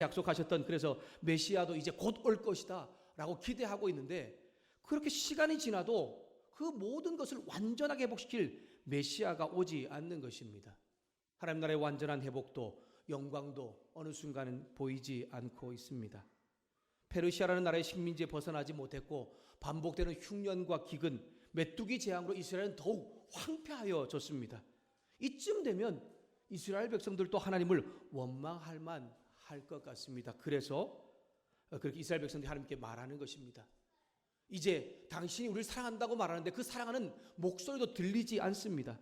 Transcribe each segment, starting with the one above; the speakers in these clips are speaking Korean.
약속하셨던 그래서 메시아도 이제 곧 올 것이다 라고 기대하고 있는데 그렇게 시간이 지나도 그 모든 것을 완전하게 회복시킬 메시아가 오지 않는 것입니다. 하나님 나라의 완전한 회복도 영광도 어느 순간은 보이지 않고 있습니다. 페르시아라는 나라의 식민지에 벗어나지 못했고 반복되는 흉년과 기근, 메뚜기 재앙으로 이스라엘은 더욱 황폐하여졌습니다. 이쯤 되면 이스라엘 백성들도 하나님을 원망할 만할 것 같습니다. 그래서 그렇게 이스라엘 백성들이 하나님께 말하는 것입니다. 이제 당신이 우리를 사랑한다고 말하는데 그 사랑하는 목소리도 들리지 않습니다.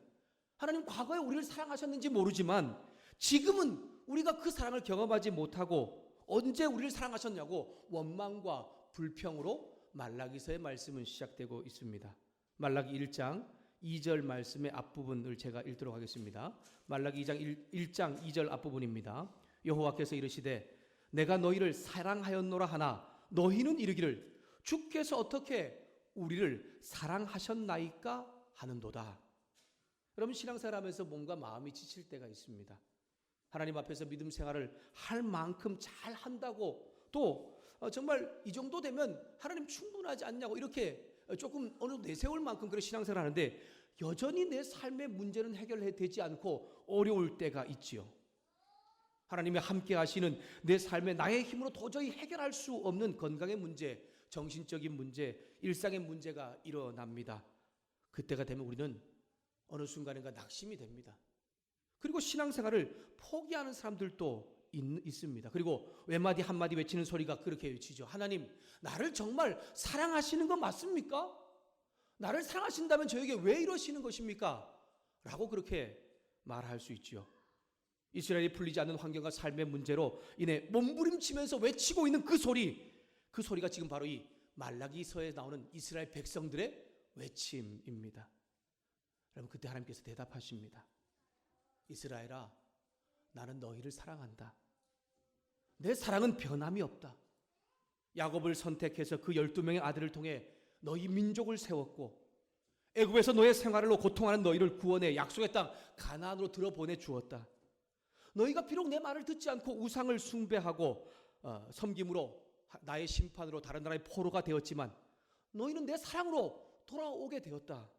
하나님 과거에 우리를 사랑하셨는지 모르지만 지금은 우리가 그 사랑을 경험하지 못하고 언제 우리를 사랑하셨냐고 원망과 불평으로 말라기서의 말씀은 시작되고 있습니다. 말라기 1장 2절 말씀의 앞부분을 제가 읽도록 하겠습니다. 말라기 1장 2절 앞부분입니다. 여호와께서 이르시되 내가 너희를 사랑하였노라 하나 너희는 이르기를 주께서 어떻게 우리를 사랑하셨나이까 하는도다. 여러분 신앙생활하면서 몸과 마음이 지칠 때가 있습니다. 하나님 앞에서 믿음 생활을 할 만큼 잘 한다고 또 정말 이 정도 되면 하나님 충분하지 않냐고 이렇게 조금 어느 정도 내세울 만큼 그런 신앙생활을 하는데 여전히 내 삶의 문제는 해결되지 않고 어려울 때가 있지요. 하나님이 함께 하시는 내 삶에 나의 힘으로 도저히 해결할 수 없는 건강의 문제, 정신적인 문제, 일상의 문제가 일어납니다. 그때가 되면 우리는 어느 순간인가 낙심이 됩니다. 그리고 신앙생활을 포기하는 사람들도 있습니다. 그리고 외마디 한마디 외치는 소리가 그렇게 외치죠. 하나님, 나를 정말 사랑하시는 건 맞습니까? 나를 사랑하신다면 저에게 왜 이러시는 것입니까? 라고 그렇게 말할 수 있죠. 이스라엘이 풀리지 않는 환경과 삶의 문제로 인해 몸부림치면서 외치고 있는 그 소리가 지금 바로 이 말라기서에 나오는 이스라엘 백성들의 외침입니다. 여러분 그때 하나님께서 대답하십니다. 이스라엘아, 나는 너희를 사랑한다. 내 사랑은 변함이 없다. 야곱을 선택해서 그 12명의 아들을 통해 너희 민족을 세웠고 애굽에서 너의 생활로 고통하는 너희를 구원해 약속의 땅 가나안으로 들어보내 주었다. 너희가 비록 내 말을 듣지 않고 우상을 숭배하고 섬김으로 나의 심판으로 다른 나라의 포로가 되었지만 너희는 내 사랑으로 돌아오게 되었다.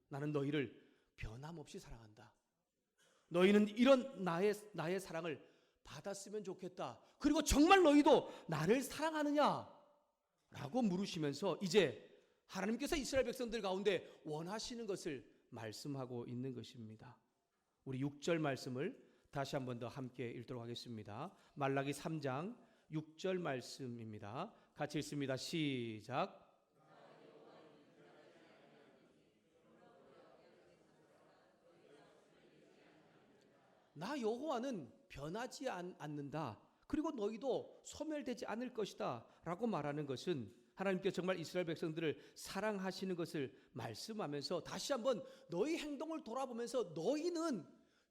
나는 너희를 변함없이 사랑한다. 너희는 이런 나의 사랑을 받았으면 좋겠다. 그리고 정말 너희도 나를 사랑하느냐? 라고 물으시면서 이제 하나님께서 이스라엘 백성들 가운데 원하시는 것을 말씀하고 있는 것입니다. 우리 6절 말씀을 다시 한 번 더 함께 읽도록 하겠습니다. 말라기 3장 6절 말씀입니다. 같이 읽습니다. 시작. 나 여호와는 변하지 않는다. 그리고 너희도 소멸되지 않을 것이다 라고 말하는 것은 하나님께서 정말 이스라엘 백성들을 사랑하시는 것을 말씀하면서 다시 한번 너희 행동을 돌아보면서 너희는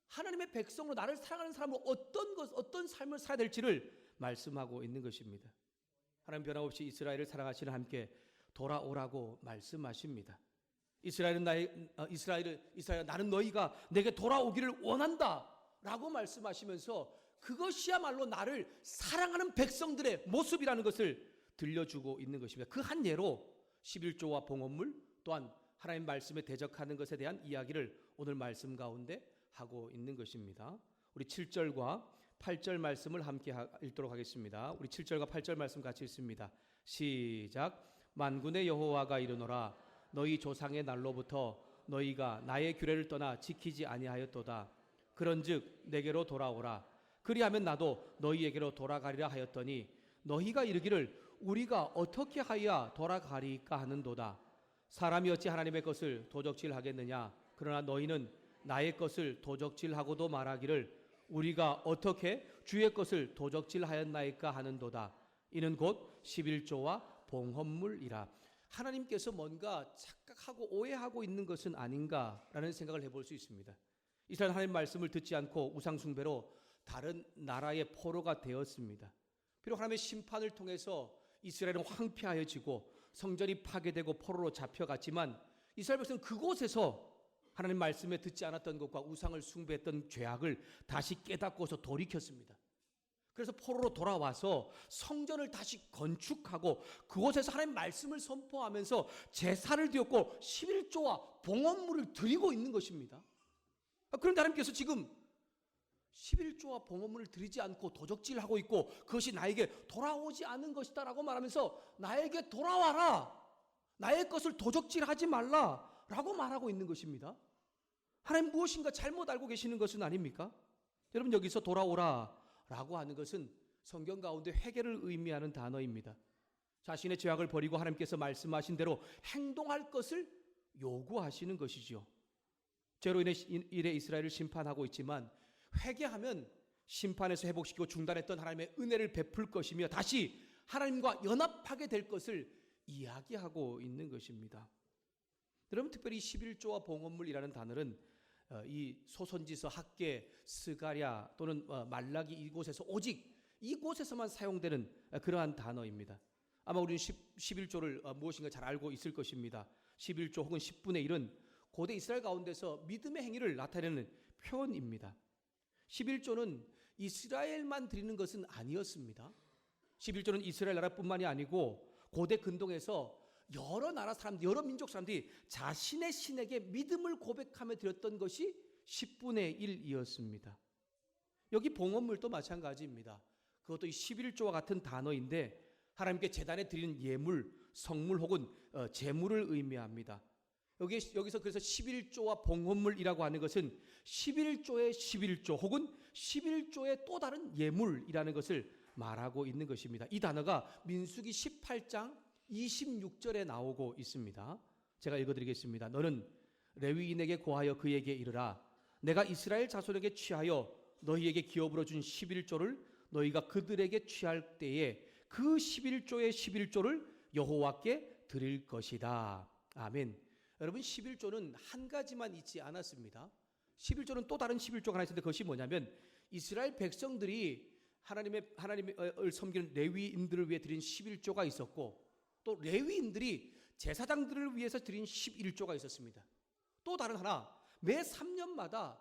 하나님의 백성으로 나를 사랑하는 사람으로 어떤 삶을 살아야 될지를 말씀하고 있는 것입니다. 하나님 변함없이 이스라엘을 사랑하시는 함께 돌아오라고 말씀하십니다. 이스라엘은 나는 너희가 내게 돌아오기를 원한다 라고 말씀하시면서 그것이야말로 나를 사랑하는 백성들의 모습이라는 것을 들려주고 있는 것입니다. 그 한 예로 11조와 봉헌물 또한 하나님 말씀에 대적하는 것에 대한 이야기를 오늘 말씀 가운데 하고 있는 것입니다. 우리 7절과 8절 말씀을 함께 읽도록 하겠습니다. 우리 7절과 8절 말씀 같이 읽습니다. 시작. 만군의 여호와가 이르노라 너희 조상의 날로부터 너희가 나의 규례를 떠나 지키지 아니하였도다. 그런즉 내게로 돌아오라. 그리하면 나도 너희에게로 돌아가리라 하였더니 너희가 이르기를 우리가 어떻게 하여야 돌아가리까 하는도다. 사람이 어찌 하나님의 것을 도적질하겠느냐. 그러나 너희는 나의 것을 도적질하고도 말하기를 우리가 어떻게 주의 것을 도적질하였나이까 하는도다. 이는 곧 11조와 봉헌물이라. 하나님께서 뭔가 착각하고 오해하고 있는 것은 아닌가라는 생각을 해볼 수 있습니다. 이스라엘 하나님 말씀을 듣지 않고 우상숭배로 다른 나라의 포로가 되었습니다. 비록 하나님의 심판을 통해서 이스라엘은 황폐하여지고 성전이 파괴되고 포로로 잡혀갔지만 이스라엘 백성은 그곳에서 하나님 말씀에 듣지 않았던 것과 우상을 숭배했던 죄악을 다시 깨닫고서 돌이켰습니다. 그래서 포로로 돌아와서 성전을 다시 건축하고 그곳에서 하나님 말씀을 선포하면서 제사를 드렸고 11조와 봉헌물을 드리고 있는 것입니다. 그런데 하나님께서 지금 11조와 봉헌물을 드리지 않고 도적질하고 있고 그것이 나에게 돌아오지 않은 것이다 라고 말하면서 나에게 돌아와라, 나의 것을 도적질하지 말라 라고 말하고 있는 것입니다. 하나님 무엇인가 잘못 알고 계시는 것은 아닙니까? 여러분, 여기서 돌아오라 라고 하는 것은 성경 가운데 회개를 의미하는 단어입니다. 자신의 죄악을 버리고 하나님께서 말씀하신 대로 행동할 것을 요구하시는 것이죠. 죄로 인해 이스라엘을 심판하고 있지만 회개하면 심판에서 회복시키고 중단했던 하나님의 은혜를 베풀 것이며 다시 하나님과 연합하게 될 것을 이야기하고 있는 것입니다. 여러분, 특별히 11조와 봉헌물이라는 단어는 이 소선지서, 학개, 스가랴 또는 말라기 이곳에서 오직 이곳에서만 사용되는 그러한 단어입니다. 아마 우리는 11조를 무엇인가 잘 알고 있을 것입니다. 11조 혹은 10분의 1은 고대 이스라엘 가운데서 믿음의 행위를 나타내는 표현입니다. 11조는 이스라엘만 드리는 것은 아니었습니다. 11조는 이스라엘 나라뿐만이 아니고 고대 근동에서 여러 나라 사람들, 여러 민족 사람들이 자신의 신에게 믿음을 고백하며 드렸던 것이 10분의 1이었습니다. 여기 봉헌물도 마찬가지입니다. 그것도 이 11조와 같은 단어인데 하나님께 제단에 드리는 예물, 성물 혹은 제물을 의미합니다. 여기서 그래서 11조와 봉헌물이라고 하는 것은 11조의 11조 혹은 11조의 또 다른 예물이라는 것을 말하고 있는 것입니다. 이 단어가 민수기 18장 26절에 나오고 있습니다. 제가 읽어드리겠습니다. 너는 레위인에게 고하여 그에게 이르라. 내가 이스라엘 자손에게 취하여 너희에게 기업으로 준 11조를 너희가 그들에게 취할 때에 그 11조의 11조를 여호와께 드릴 것이다. 아멘. 여러분, 11조는 한 가지만 있지 않았습니다. 11조는 또 다른 11조가 하나 있었는데 그것이 뭐냐면 이스라엘 백성들이 하나님을 섬기는 레위인들을 위해 드린 11조가 있었고 또 레위인들이 제사장들을 위해서 드린 11조가 있었습니다. 또 다른 하나, 매 3년마다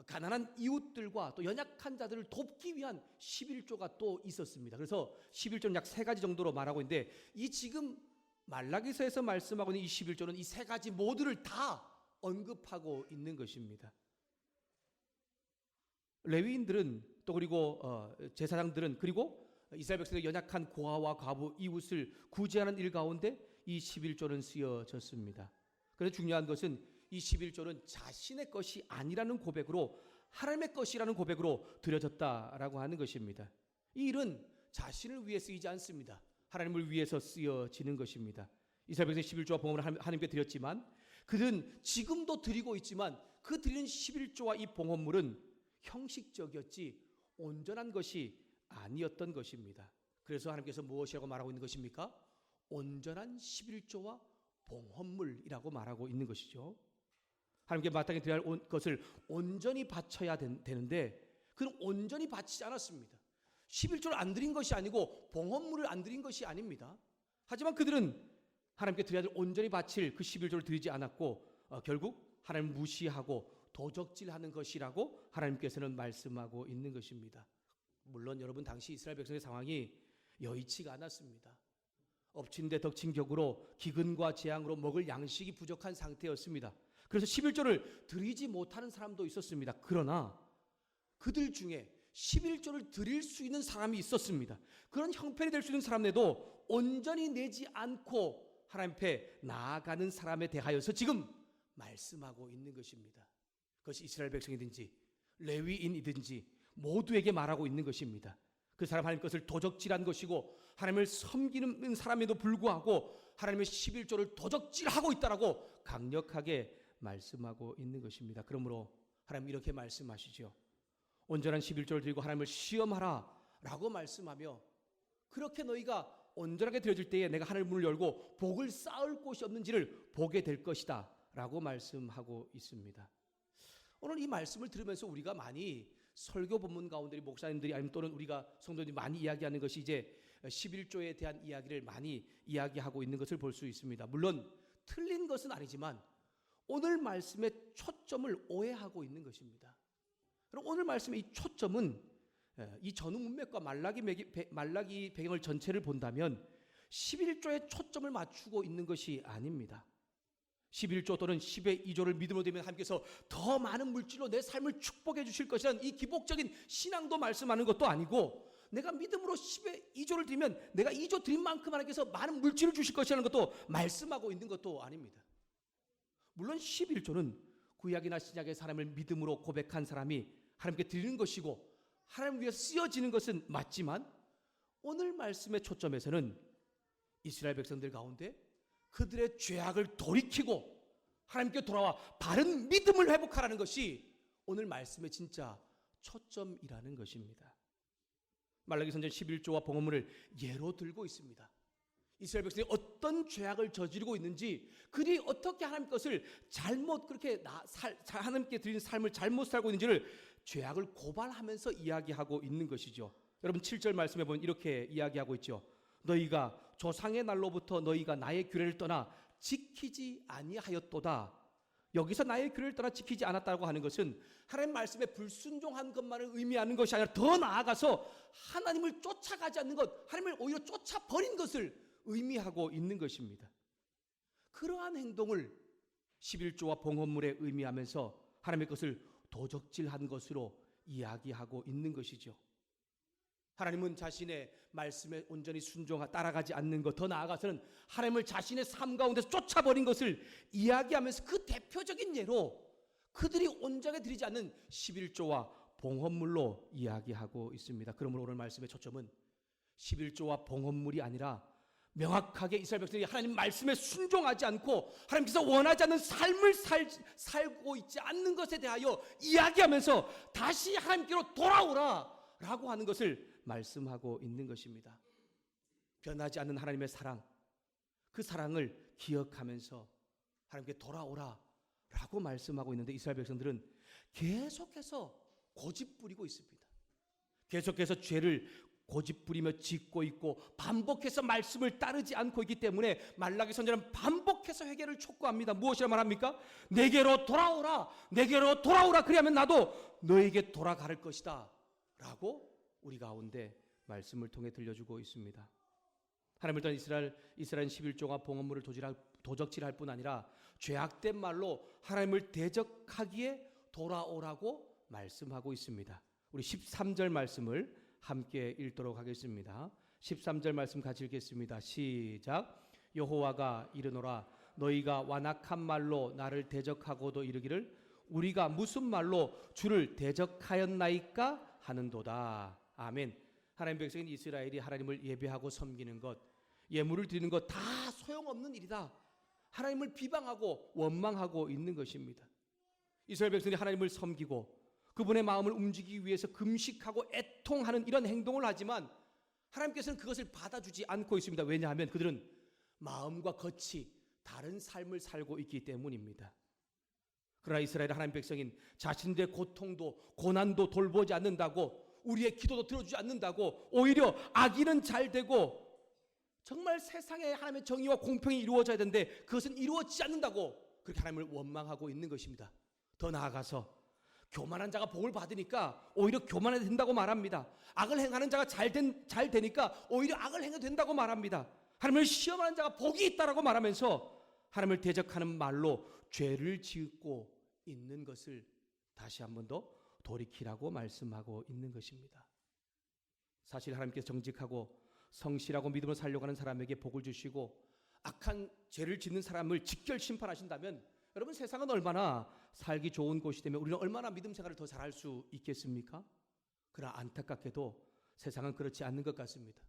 가난한 이웃들과 또 연약한 자들을 돕기 위한 11조가 또 있었습니다. 그래서 11조는 약 3가지 정도로 말하고 있는데 이 지금 말라기서에서 말씀하고 있는 이 11조는 이 3가지 모두를 다 언급하고 있는 것입니다. 레위인들은 또 그리고 제사장들은 그리고 이스라엘 백성의 연약한 고아와 과부 이웃을 구제하는 일 가운데 이 11조는 쓰여졌습니다. 그래서 중요한 것은 이 11조는 자신의 것이 아니라는 고백으로 하나님의 것이라는 고백으로 드려졌다라고 하는 것입니다. 이 일은 자신을 위해 쓰이지 않습니다. 하나님을 위해서 쓰여지는 것입니다. 이스라엘 백성의 11조와 봉헌을 하나님께 드렸지만 그들은 지금도 드리고 있지만 그 드리는 11조와 이 봉헌물은 형식적이었지 온전한 것이 아니었던 것입니다. 그래서 하나님께서 무엇이라고 말하고 있는 것입니까? 온전한 11조와 봉헌물이라고 말하고 있는 것이죠. 하나님께 마땅히 드려야 할 것을 온전히 바쳐야 되는데 그는 온전히 바치지 않았습니다. 11조를 안 드린 것이 아니고 봉헌물을 안 드린 것이 아닙니다. 하지만 그들은 하나님께 드려야 될 온전히 바칠 그 11조를 드리지 않았고 결국 하나님을 무시하고 도적질하는 것이라고 하나님께서는 말씀하고 있는 것입니다. 물론 여러분, 당시 이스라엘 백성의 상황이 여의치가 않았습니다. 엎친 데 덮친 격으로 기근과 재앙으로 먹을 양식이 부족한 상태였습니다. 그래서 11조를 드리지 못하는 사람도 있었습니다. 그러나 그들 중에 11조를 드릴 수 있는 사람이 있었습니다. 그런 형편이 될 수 있는 사람에도 온전히 내지 않고 하나님 앞에 나아가는 사람에 대하여서 지금 말씀하고 있는 것입니다. 그것이 이스라엘 백성이든지 레위인이든지 모두에게 말하고 있는 것입니다. 그 사람 하나님 것을 도적질한 것이고 하나님을 섬기는 사람에도 불구하고 하나님의 11조를 도적질하고 있다라고 강력하게 말씀하고 있는 것입니다. 그러므로 하나님 이렇게 말씀하시죠. 온전한 11조를 드리고 하나님을 시험하라 라고 말씀하며 그렇게 너희가 온전하게 드려질 때에 내가 하늘 문을 열고 복을 쌓을 곳이 없는지를 보게 될 것이다 라고 말씀하고 있습니다. 오늘 이 말씀을 들으면서 우리가 많이 설교 본문 가운데 목사님들이 아니면 또는 우리가 성도들이 많이 이야기하는 것이 이제 11조에 대한 이야기를 많이 이야기하고 있는 것을 볼 수 있습니다. 물론 틀린 것은 아니지만 오늘 말씀의 초점을 오해하고 있는 것입니다. 그럼 오늘 말씀의 이 초점은 이 전후 문맥과 말라기 배경을 전체를 본다면 11조에 초점을 맞추고 있는 것이 아닙니다. 11조 또는 10의 2조를 믿음으로 드리면 하나님께서 더 많은 물질로 내 삶을 축복해 주실 것이라는 이 기복적인 신앙도 말씀하는 것도 아니고, 내가 믿음으로 10의 2조를 드리면 내가 2조 드린 만큼 하나님께서 많은 물질을 주실 것이라는 것도 말씀하고 있는 것도 아닙니다. 물론 11조는 구약이나 신약의 사람을 믿음으로 고백한 사람이 하나님께 드리는 것이고 하나님 위해 쓰여지는 것은 맞지만, 오늘 말씀의 초점에서는 이스라엘 백성들 가운데 그들의 죄악을 돌이키고 하나님께 돌아와 바른 믿음을 회복하라는 것이 오늘 말씀의 진짜 초점이라는 것입니다. 말라기 선전 11조와 봉헌물을 예로 들고 있습니다. 이스라엘 백성이 어떤 죄악을 저지르고 있는지, 그들이 어떻게 하나님 것을 잘못 그렇게 하나님께 드린 삶을 잘못 살고 있는지를 죄악을 고발하면서 이야기하고 있는 것이죠. 여러분 7절 말씀해 보면 이렇게 이야기하고 있죠. 너희가 조상의 날로부터 너희가 나의 규례를 떠나 지키지 아니하였도다. 여기서 나의 규례를 떠나 지키지 않았다고 하는 것은 하나님 말씀에 불순종한 것만을 의미하는 것이 아니라 더 나아가서 하나님을 쫓아가지 않는 것, 하나님을 오히려 쫓아버린 것을 의미하고 있는 것입니다. 그러한 행동을 11조와 봉헌물에 의미하면서 하나님의 것을 도적질한 것으로 이야기하고 있는 것이죠. 하나님은 자신의 말씀에 온전히 따라가지 않는 것, 더 나아가서는 하나님을 자신의 삶 가운데서 쫓아버린 것을 이야기하면서 그 대표적인 예로 그들이 온전히 드리지 않는 11조와 봉헌물로 이야기하고 있습니다. 그러므로 오늘 말씀의 초점은 11조와 봉헌물이 아니라 명확하게 이스라엘 백성이 하나님 말씀에 순종하지 않고 하나님께서 원하지 않는 삶을 살고 있지 않는 것에 대하여 이야기하면서 다시 하나님께로 돌아오라 라고 하는 것을 말씀하고 있는 것입니다. 변하지 않는 하나님의 사랑, 그 사랑을 기억하면서 하나님께 돌아오라 라고 말씀하고 있는데, 이스라엘 백성들은 계속해서 고집부리고 있습니다. 계속해서 죄를 고집부리며 짓고 있고 반복해서 말씀을 따르지 않고 있기 때문에 말라기 선지자는 반복해서 회개를 촉구합니다. 무엇이라 말합니까? 내게로 돌아오라, 내게로 돌아오라, 그리하면 나도 너에게 돌아갈 것이다 라고 우리 가운데 말씀을 통해 들려주고 있습니다. 하나님을 떠난 이스라엘 11조가 봉헌물을 도적질할 뿐 아니라 죄악된 말로 하나님을 대적하기에 돌아오라고 말씀하고 있습니다. 우리 13절 말씀을 함께 읽도록 하겠습니다. 13절 말씀 같이 읽겠습니다. 시작. 여호와가 이르노라, 너희가 완악한 말로 나를 대적하고도 이르기를 우리가 무슨 말로 주를 대적하였나이까 하는도다. 아멘. 하나님 백성인 이스라엘이 하나님을 예배하고 섬기는 것, 예물을 드리는 것 다 소용없는 일이다. 하나님을 비방하고 원망하고 있는 것입니다. 이스라엘 백성이 하나님을 섬기고 그분의 마음을 움직이기 위해서 금식하고 애통하는 이런 행동을 하지만 하나님께서는 그것을 받아주지 않고 있습니다. 왜냐하면 그들은 마음과 겉이 다른 삶을 살고 있기 때문입니다. 그러나 이스라엘 하나님 백성인 자신들의 고통도 고난도 돌보지 않는다고, 우리의 기도도 들어주지 않는다고, 오히려 악인은 잘 되고 정말 세상에 하나님의 정의와 공평이 이루어져야 되는데 그것은 이루어지지 않는다고 그렇게 하나님을 원망하고 있는 것입니다. 더 나아가서 교만한 자가 복을 받으니까 오히려 교만해도 된다고 말합니다. 악을 행하는 자가 잘 되니까 오히려 악을 행해도 된다고 말합니다. 하나님을 시험하는 자가 복이 있다라고 말하면서 하나님을 대적하는 말로 죄를 짓고 있는 것을 다시 한 번 더 돌이키라고 말씀하고 있는 것입니다. 사실 하나님께서 정직하고 성실하고 믿음으로 살려고 하는 사람에게 복을 주시고 악한 죄를 짓는 사람을 직결 심판하신다면 여러분, 세상은 얼마나 살기 좋은 곳이 되면 우리는 얼마나 믿음 생활을 더 잘할 수 있겠습니까? 그러나 안타깝게도 세상은 그렇지 않는 것 같습니다.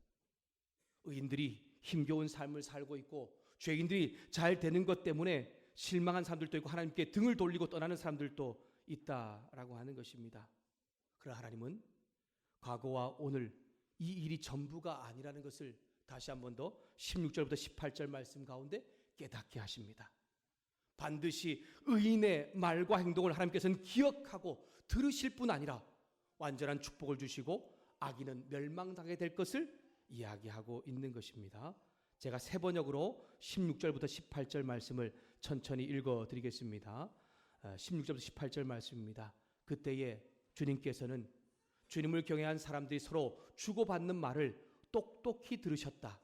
의인들이 힘겨운 삶을 살고 있고 죄인들이 잘 되는 것 때문에 실망한 사람들도 있고 하나님께 등을 돌리고 떠나는 사람들도 있다라고 하는 것입니다. 그러나 하나님은 과거와 오늘 이 일이 전부가 아니라는 것을 다시 한 번 더 16절부터 18절 말씀 가운데 깨닫게 하십니다. 반드시 의인의 말과 행동을 하나님께서는 기억하고 들으실 뿐 아니라 완전한 축복을 주시고 악인은 멸망당하게 될 것을 이야기하고 있는 것입니다. 제가 세 번역으로 16절부터 18절 말씀을 천천히 읽어드리겠습니다. 16절부터 18절 말씀입니다. 그때에 주님께서는 주님을 경외한 사람들이 서로 주고받는 말을 똑똑히 들으셨다.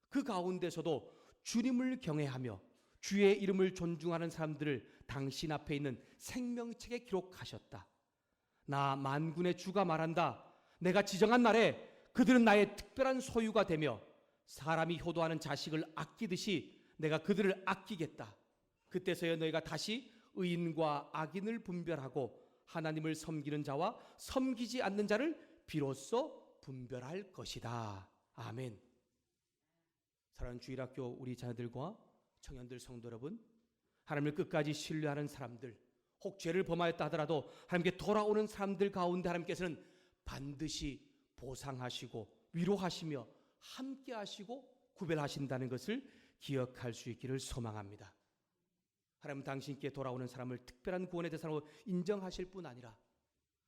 그 가운데서도 주님을 경외하며 주의 이름을 존중하는 사람들을 당신 앞에 있는 생명책에 기록하셨다. 나 만군의 주가 말한다. 내가 지정한 날에 그들은 나의 특별한 소유가 되며 사람이 효도하는 자식을 아끼듯이 내가 그들을 아끼겠다. 그때서야 너희가 다시 의인과 악인을 분별하고 하나님을 섬기는 자와 섬기지 않는 자를 비로소 분별할 것이다. 아멘. 사랑하는 주일학교 우리 자녀들과 청년들 성도 여러분, 하나님을 끝까지 신뢰하는 사람들, 혹 죄를 범하였다 하더라도 하나님께 돌아오는 사람들 가운데 하나님께서는 반드시 보상하시고 위로하시며 함께 하시고 구별하신다는 것을 기억할 수 있기를 소망합니다. 하나님은 당신께 돌아오는 사람을 특별한 구원의 대상으로 인정하실 뿐 아니라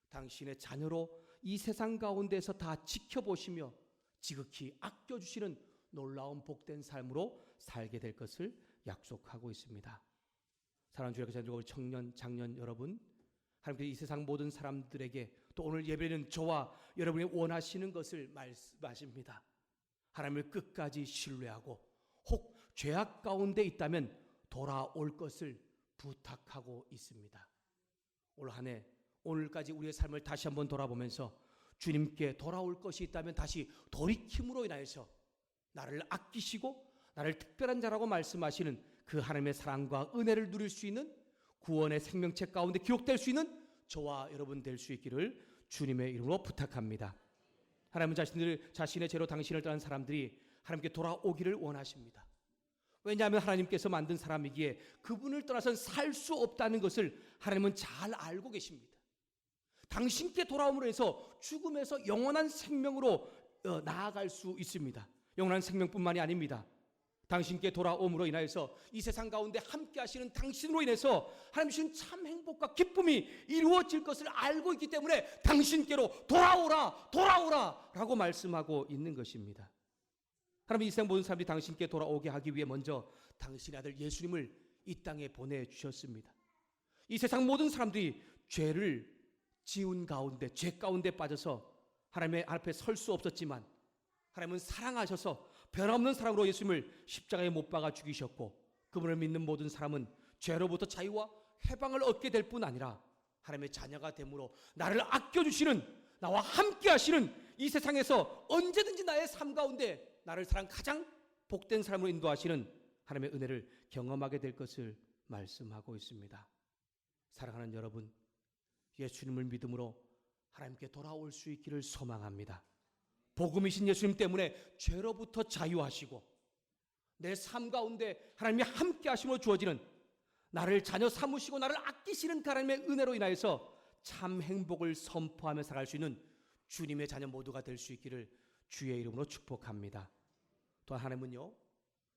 당신의 자녀로 이 세상 가운데서 다 지켜보시며 지극히 아껴주시는 놀라운 복된 삶으로 살게 될 것을 약속하고 있습니다. 사랑하는 주의 자녀들, 우리 청년, 장년 여러분, 하나님께서 이 세상 모든 사람들에게 또 오늘 예배는 저와 여러분이 원하시는 것을 말씀하십니다. 하나님을 끝까지 신뢰하고 혹 죄악 가운데 있다면 돌아올 것을 부탁하고 있습니다. 올 한 해 오늘까지 우리의 삶을 다시 한번 돌아보면서 주님께 돌아올 것이 있다면 다시 돌이킴으로 인하여서 나를 아끼시고 나를 특별한 자라고 말씀하시는 그 하나님의 사랑과 은혜를 누릴 수 있는 구원의 생명책 가운데 기록될 수 있는 저와 여러분 될 수 있기를 주님의 이름으로 부탁합니다. 하나님은 자신의 죄로 당신을 떠난 사람들이 하나님께 돌아오기를 원하십니다. 왜냐하면 하나님께서 만든 사람이기에 그분을 떠나서는 살 수 없다는 것을 하나님은 잘 알고 계십니다. 당신께 돌아옴으로 해서 죽음에서 영원한 생명으로 나아갈 수 있습니다. 영원한 생명뿐만이 아닙니다. 당신께 돌아옴으로 인하여서 이 세상 가운데 함께 하시는 당신으로 인해서 하나님 주신 참 행복과 기쁨이 이루어질 것을 알고 있기 때문에 당신께로 돌아오라 돌아오라 라고 말씀하고 있는 것입니다. 하나님 이 세상 모든 사람들이 당신께 돌아오게 하기 위해 먼저 당신의 아들 예수님을 이 땅에 보내주셨습니다. 이 세상 모든 사람들이 죄를 지은 가운데 죄 가운데 빠져서 하나님의 앞에 설 수 없었지만 하나님은 사랑하셔서 변함없는 사랑으로 예수님을 십자가에 못 박아 죽이셨고 그분을 믿는 모든 사람은 죄로부터 자유와 해방을 얻게 될 뿐 아니라 하나님의 자녀가 됨으로 나를 아껴주시는 나와 함께 하시는 이 세상에서 언제든지 나의 삶 가운데 나를 사랑 가장 복된 사람으로 인도하시는 하나님의 은혜를 경험하게 될 것을 말씀하고 있습니다. 사랑하는 여러분, 예수님을 믿음으로 하나님께 돌아올 수 있기를 소망합니다. 복음이신 예수님 때문에 죄로부터 자유하시고 내 삶 가운데 하나님이 함께 하심으로 주어지는 나를 자녀 삼으시고 나를 아끼시는 하나님의 은혜로 인하여서 참 행복을 선포하며 살아갈 수 있는 주님의 자녀 모두가 될 수 있기를 주의 이름으로 축복합니다. 또한 하나님은요,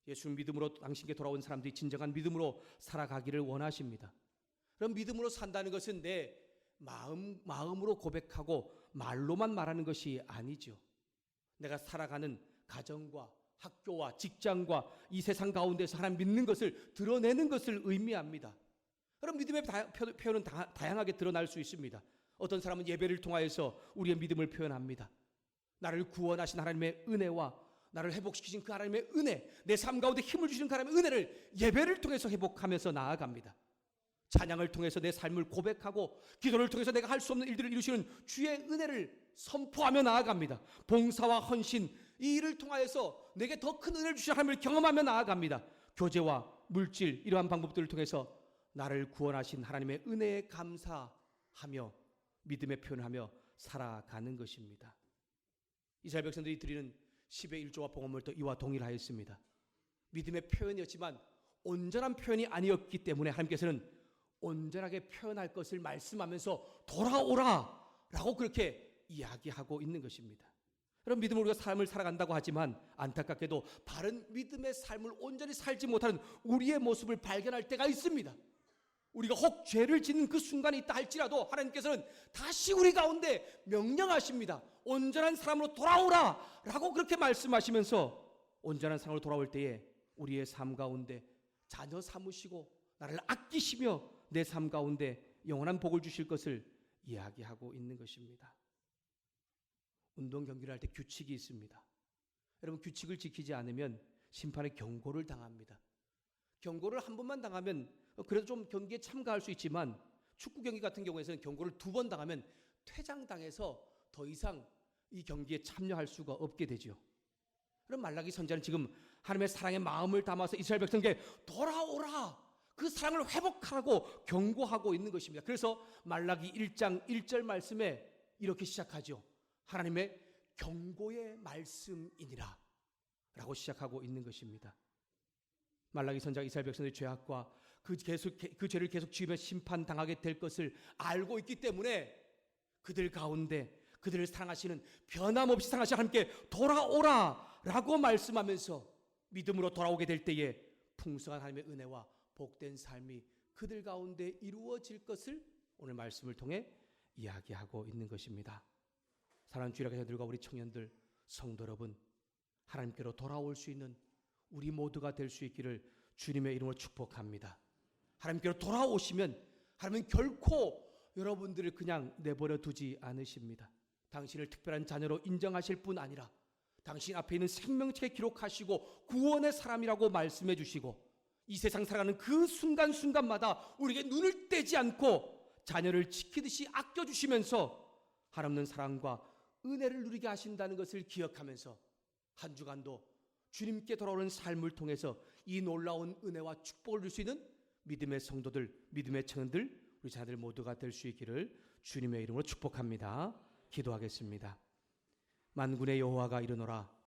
예수 믿음으로 당신께 돌아온 사람들이 진정한 믿음으로 살아가기를 원하십니다. 그럼 믿음으로 산다는 것은 내 마음으로 고백하고 말로만 말하는 것이 아니죠. 내가 살아가는 가정과 학교와 직장과 이 세상 가운데서 하나님 믿는 것을 드러내는 것을 의미합니다. 그럼 믿음의 표현은 다양하게 드러날 수 있습니다. 어떤 사람은 예배를 통하여서 우리의 믿음을 표현합니다. 나를 구원하신 하나님의 은혜와 나를 회복시키신 그 하나님의 은혜, 내 삶 가운데 힘을 주시는 그 하나님의 은혜를 예배를 통해서 회복하면서 나아갑니다. 찬양을 통해서 내 삶을 고백하고 기도를 통해서 내가 할 수 없는 일들을 이루시는 주의 은혜를 선포하며 나아갑니다. 봉사와 헌신, 이 일을 통하여서 내게 더 큰 은혜를 주신 하나님을 경험하며 나아갑니다. 교제와 물질, 이러한 방법들을 통해서 나를 구원하신 하나님의 은혜에 감사하며 믿음의 표현하며 살아가는 것입니다. 이스라엘 백성들이 드리는 10의 1조와 봉헌물도 이와 동일하였습니다. 믿음의 표현이었지만 온전한 표현이 아니었기 때문에 하나님께서는 온전하게 표현할 것을 말씀하면서 돌아오라 라고 그렇게 이야기하고 있는 것입니다. 여러분, 믿음으로 우리가 삶을 살아간다고 하지만 안타깝게도 바른 믿음의 삶을 온전히 살지 못하는 우리의 모습을 발견할 때가 있습니다. 우리가 혹 죄를 짓는 그 순간이 있다 할지라도 하나님께서는 다시 우리 가운데 명령하십니다. 온전한 사람으로 돌아오라 라고 그렇게 말씀하시면서 온전한 사람으로 돌아올 때에 우리의 삶 가운데 자녀 삼으시고 나를 아끼시며 내 삶 가운데 영원한 복을 주실 것을 이야기하고 있는 것입니다. 운동 경기를 할 때 규칙이 있습니다. 여러분, 규칙을 지키지 않으면 심판의 경고를 당합니다. 경고를 한 번만 당하면 그래도 좀 경기에 참가할 수 있지만 축구 경기 같은 경우에는 경고를 2번 당하면 퇴장당해서 더 이상 이 경기에 참여할 수가 없게 되죠. 그럼 말라기 선지자는 지금 하나님의 사랑의 마음을 담아서 이스라엘 백성에게 돌아오라, 그 사랑을 회복하라고 경고하고 있는 것입니다. 그래서 말라기 1장 1절 말씀에 이렇게 시작하죠. 하나님의 경고의 말씀이니라 라고 시작하고 있는 것입니다. 말라기 선지자가 이스라엘 백성의 죄악과 그 죄를 계속 지으며 심판당하게 될 것을 알고 있기 때문에 그들 가운데 그들을 사랑하시는, 변함없이 사랑하시는 하나님께 돌아오라 라고 말씀하면서 믿음으로 돌아오게 될 때에 풍성한 하나님의 은혜와 복된 삶이 그들 가운데 이루어질 것을 오늘 말씀을 통해 이야기하고 있는 것입니다. 사랑하는 주일학교 자녀들과 우리 청년들, 성도 여러분, 하나님께로 돌아올 수 있는 우리 모두가 될 수 있기를 주님의 이름으로 축복합니다. 하나님께로 돌아오시면 하나님은 결코 여러분들을 그냥 내버려 두지 않으십니다. 당신을 특별한 자녀로 인정하실 뿐 아니라 당신 앞에 있는 생명책에 기록하시고 구원의 사람이라고 말씀해 주시고 이 세상 살아가는 그 순간순간마다 우리에게 눈을 떼지 않고 자녀를 지키듯이 아껴주시면서 한없는 사랑과 은혜를 누리게 하신다는 것을 기억하면서 한 주간도 주님께 돌아오는 삶을 통해서 이 놀라운 은혜와 축복을 줄 수 있는 믿음의 성도들, 믿음의 청년들, 우리 자녀들 모두가 될 수 있기를 주님의 이름으로 축복합니다. 기도하겠습니다. 만군의 여호와가 이르노라,